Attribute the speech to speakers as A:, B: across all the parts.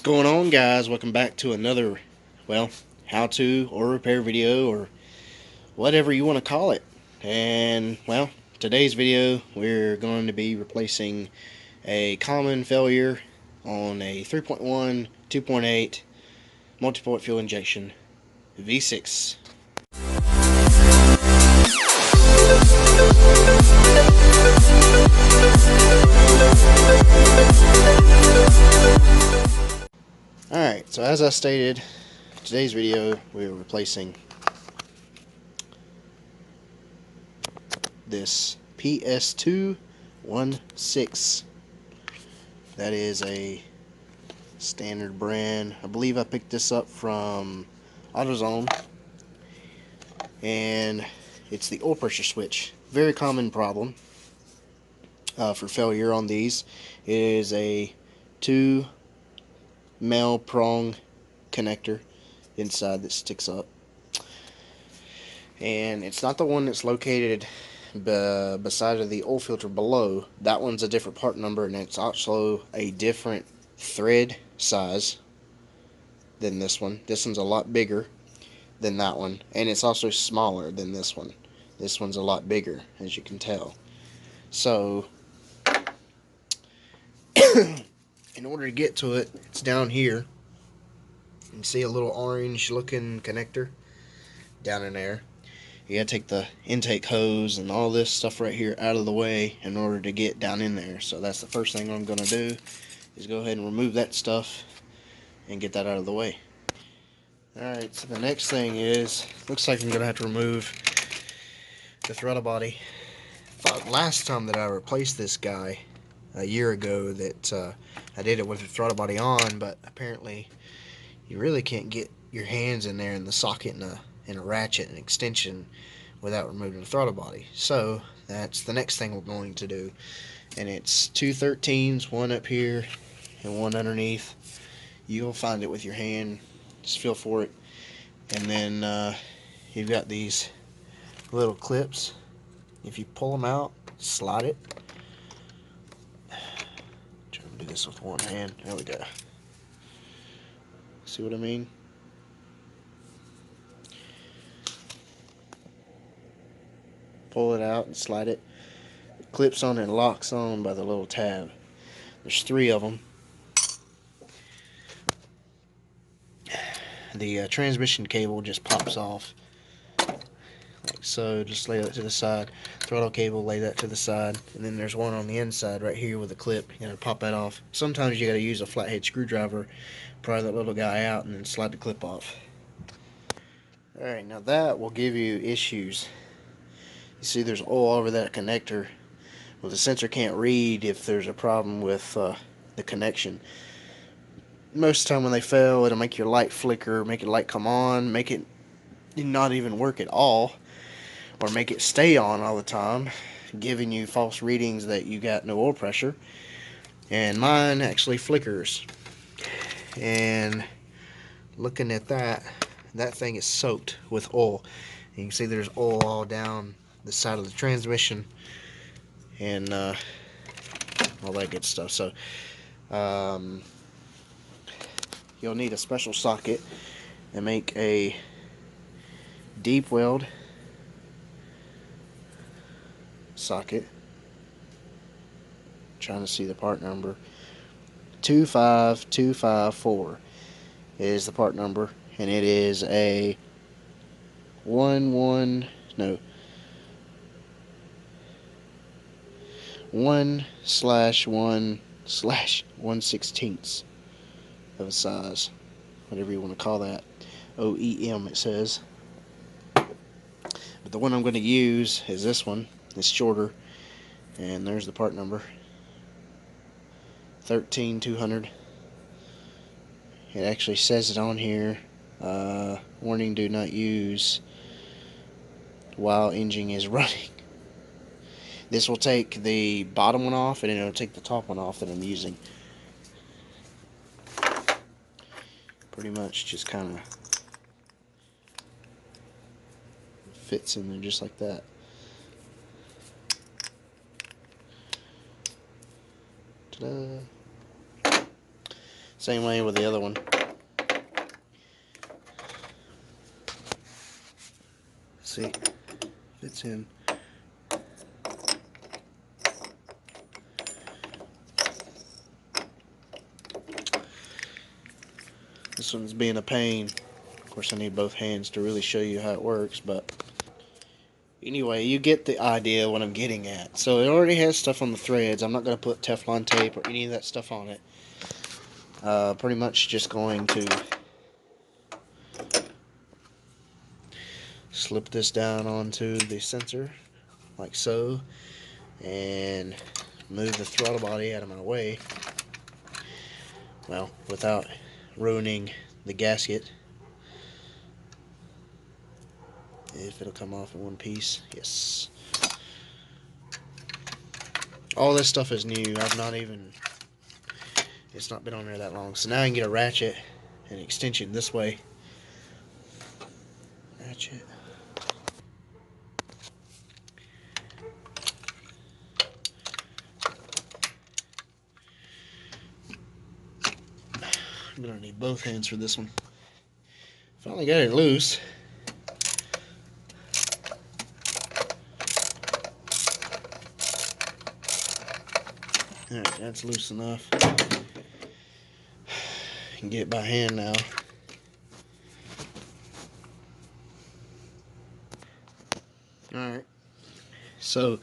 A: going on, guys? Welcome back to another, well, how-to or repair video or whatever you want to call it. And, well, today's video we're going to be replacing a common failure on a 3.1, 2.8 multi-port fuel injection V6. Alright, so as I stated, today's video we're replacing this PS216. That is a standard brand. I believe I picked this up from AutoZone, and it's the oil pressure switch. Very common problem for failure on these. It is a 2 male prong connector inside that sticks up, and it's not the one that's located beside of the oil filter below. That one's a different part number, and it's also a different thread size than this one. This one's a lot bigger than that one, and it's also smaller than this one. This one's a lot bigger, as you can tell. So in order to get to it, it's down here. You can see a little orange looking connector down in there. You gotta take the intake hose and all this stuff right here out of the way in order to get down in there. So that's the first thing I'm gonna do, is go ahead and remove that stuff and get that out of the way. Alright, so the next thing is, looks like I'm gonna have to remove the throttle body. Thought last time that I replaced this guy a year ago that I did it with the throttle body on, but apparently you really can't get your hands in there in the socket and a ratchet and extension without removing the throttle body. So that's the next thing we're going to do, and it's 2 13s, one up here and one underneath. You'll find it with your hand, just feel for it. And then you've got these little clips. If you pull them out, slide it. Try to do this with one hand. There we go. See what I mean? Pull it out and slide it. It clips on and locks on by the little tab. There's 3 of them. The transmission cable just pops off like so. Just lay that to the side. Throttle cable, lay that to the side. And then there's one on the inside right here with a clip. You gotta pop that off. Sometimes you gotta use a flathead screwdriver, pry that little guy out, and then slide the clip off. Alright, now that will give you issues. You see there's oil over that connector. Well, the sensor can't read if there's a problem with the connection. Most of the time when they fail, it'll make your light flicker, make your light come on, make it not even work at all, or make it stay on all the time, giving you false readings that you got no oil pressure. And mine actually flickers. And looking at that thing is soaked with oil. You can see there's oil all down the side of the transmission and all that good stuff. So you'll need a special socket and make a deep weld socket. Trying to see the part number. 25254 is the part number, and it is a 1/1/1/1/1/16 of a size, whatever you want to call that. OEM it says. But the one I'm going to use is this one. It's shorter, and there's the part number, 13200. It actually says it on here. Warning: do not use while engine is running. This will take the bottom one off, and it'll take the top one off that I'm using. Pretty much just kind of fits in there just like that. Ta-da. Same way with the other one. See, fits in. This one's being a pain. Of course, I need both hands to really show you how it works, but anyway, you get the idea what I'm getting at. So it already has stuff on the threads. I'm not going to put Teflon tape or any of that stuff on it. Pretty much just going to slip this down onto the sensor like so and move the throttle body out of my way, well, without ruining the gasket. If it'll come off in one piece. Yes. All this stuff is new. It's not been on there that long. So now I can get a ratchet and extension this way. Ratchet. I'm gonna need both hands for this one. Finally got it loose. Alright, that's loose enough. I can get it by hand now. Alright. So,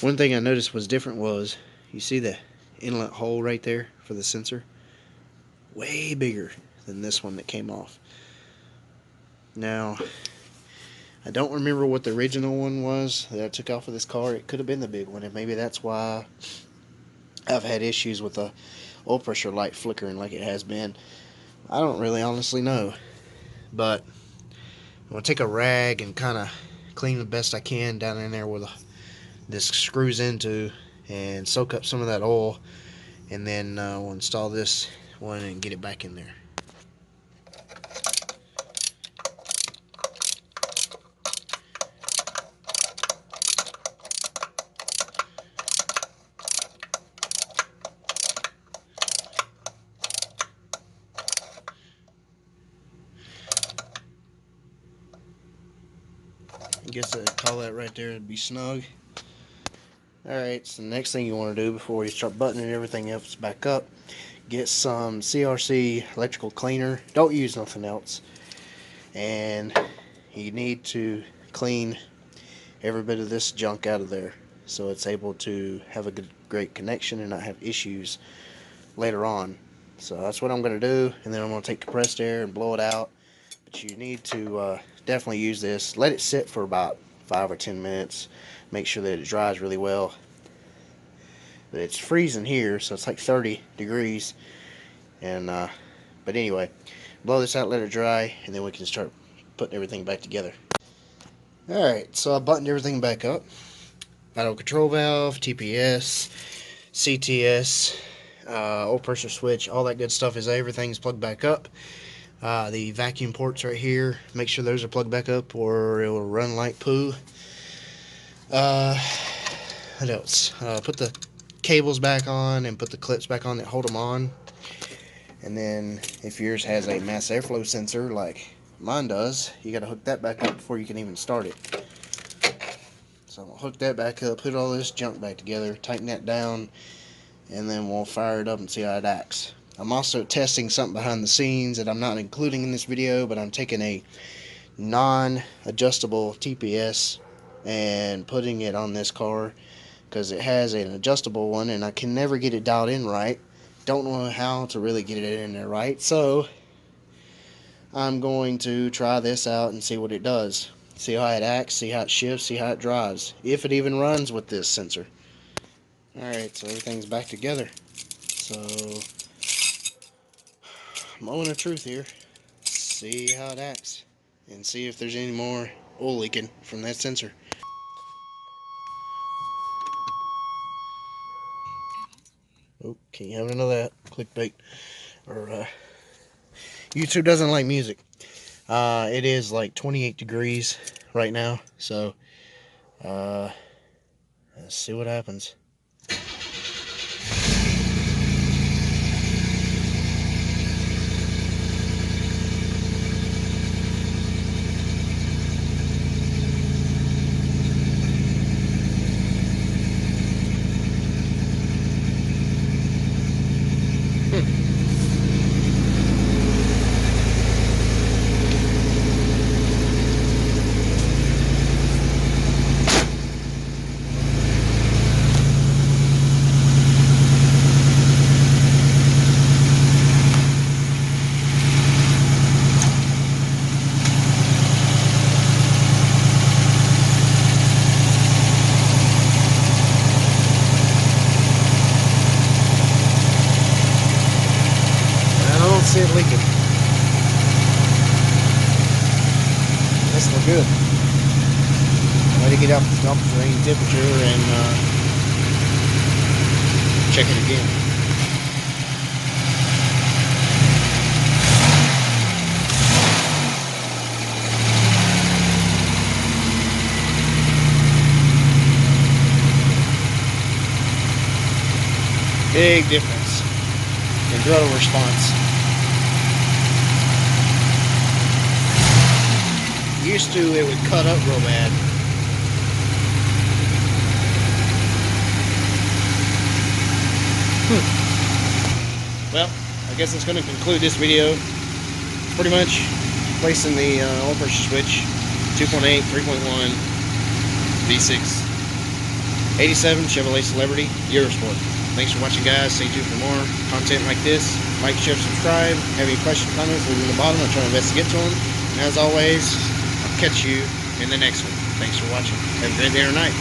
A: one thing I noticed was different was, you see the inlet hole right there for the sensor? Way bigger than this one that came off. Now, I don't remember what the original one was that I took off of this car. It could have been the big one, and maybe that's why I've had issues with the oil pressure light flickering like it has been. I don't really honestly know, but I'm going to take a rag and kind of clean the best I can down in there where this screws into and soak up some of that oil, and then we'll install this one and get it back in there. I guess I'd call that right there to be snug. Alright, so the next thing you want to do before you start buttoning everything else back up, get some CRC electrical cleaner. Don't use nothing else. And you need to clean every bit of this junk out of there so it's able to have a great connection and not have issues later on. So that's what I'm going to do, and then I'm going to take compressed air and blow it out. But you need to definitely use this. Let it sit for about 5 or 10 minutes. Make sure that it dries really well. But it's freezing here, so it's like 30 degrees. And but anyway, blow this out, let it dry, and then we can start putting everything back together. Alright, so I buttoned everything back up. Idle control valve, TPS, CTS, oil pressure switch, all that good stuff everything's plugged back up. The vacuum ports right here, make sure those are plugged back up or it will run like poo. What else? Put the cables back on and put the clips back on that hold them on. And then if yours has a mass airflow sensor like mine does, you got to hook that back up before you can even start it. So I'm going to hook that back up, put all this junk back together, tighten that down, and then we'll fire it up and see how it acts. I'm also testing something behind the scenes that I'm not including in this video, but I'm taking a non-adjustable TPS and putting it on this car because it has an adjustable one and I can never get it dialed in right. Don't know how to really get it in there right, so I'm going to try this out and see what it does. See how it acts, see how it shifts, see how it drives, if it even runs with this sensor. Alright, so everything's back together. So, moment of truth here. See how it acts, and see if there's any more oil leaking from that sensor. Oh, can't have none of that. Clickbait. Or, YouTube doesn't like music. It is like 28 degrees right now, so let's see what happens. don't see it leaking. This looks good. Let it get up to rain temperature and check it again. Big difference in throttle response. Used to, it would cut up real bad. Well, I guess that's going to conclude this video. Pretty much placing the oil pressure switch 2.8, 3.1, V6, 87 Chevrolet Celebrity Eurosport. Thanks for watching, guys. Stay tuned for more content like this. Like, share, subscribe. Have any questions, comments, leave them in the bottom. I'll try my best to get to them. And as always, I'll catch you in the next one. Thanks for watching. Have a great day or night.